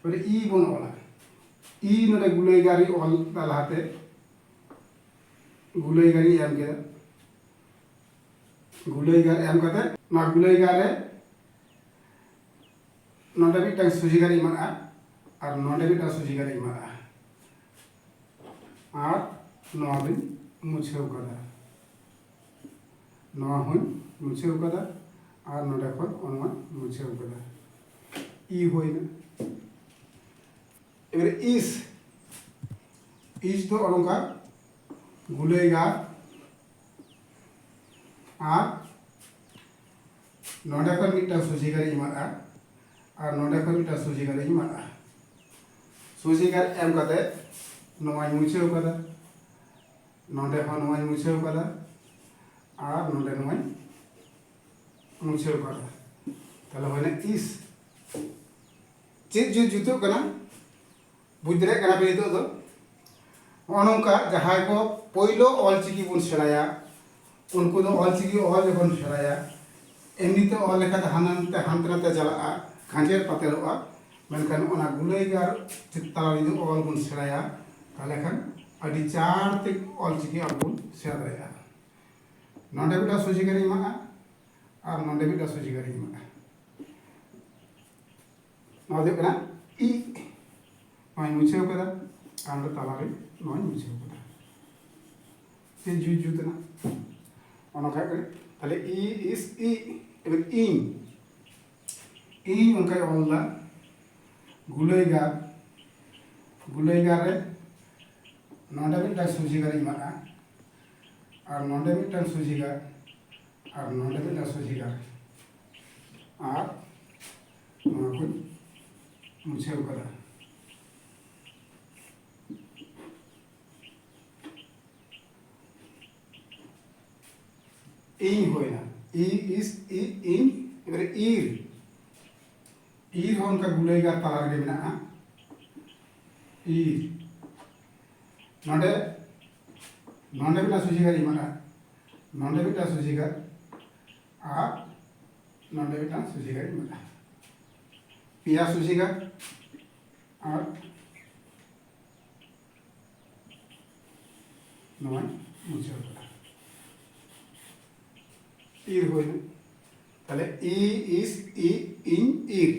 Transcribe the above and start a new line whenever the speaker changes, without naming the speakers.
और ई बन ओला ई नोडे गुलैगारी ओल लाहाते गुलैगारी एम के गुलैगार एम कते मा गुलैगारे नोडे मिटटां सुजिगारी इमागा और नोडे मिटटां सुजिगारी इमागा और नोआ बिन मुछेव कदा नोआ हुन मुछेव कदा और नोडे खन ओनवा मुछेव कदा ई होइना एबारे इस तो अलंकार गुलैगार और नोडे खन मिटटां सुजिगारी इमागा और नोडे खन मिटटां सुजिगारी इमागा सुजिगार एम कते नोआ मुछेव कदा नोडे खन नोआ मुछेव कदा और नोडे नोआ मुछेव कदा ताहले होइना इस चेक जुतो कना बुझ दाड़े कना पे नितो दो नोंका जहां को पहिलो ऑलचिकी बन सेराया उनको दो ऑलचिकी ऑल जखन सेराया एमनिते ऑल लेखा हानते हानते चलाआ खांजेर पातेलआ मेनखान ओना गुलैगार ताला जुदि ऑल बन सेराया ताहले खान आदि चारते ऑलचिकी आबन सेरा दाड़ेया नोंडे बिटा सुजिगारी इमागा और नोंडे बिटा सुजिगारी इमागा नोआ दो कना ई नोआ मुछेव कदा और तालारे नोआ मुछेव कदा ते जु जुतना ओना खाय करे ताहले ई इस ई एबार इन उनका ओला गुलैगार रे नोडे मिटटां सुजिगार इमागा और नोडे मिटटां सुजिगार और नोडे मिटटां सुजिगार और नोआ को मुछेव कदा इन होइना ई इस ई इन एबारे ईर उनका गुलैगार ताला रे मेनागा ईर नोडे नोडे बिटा सुजिगार इमागा नोडे बिटा सुजिगार और नोडे बिटा सुजिगार इमागा पिया सुजिगार और नोआ मुछेव कदा ईर होइना ताहले ई इस ई इन ईर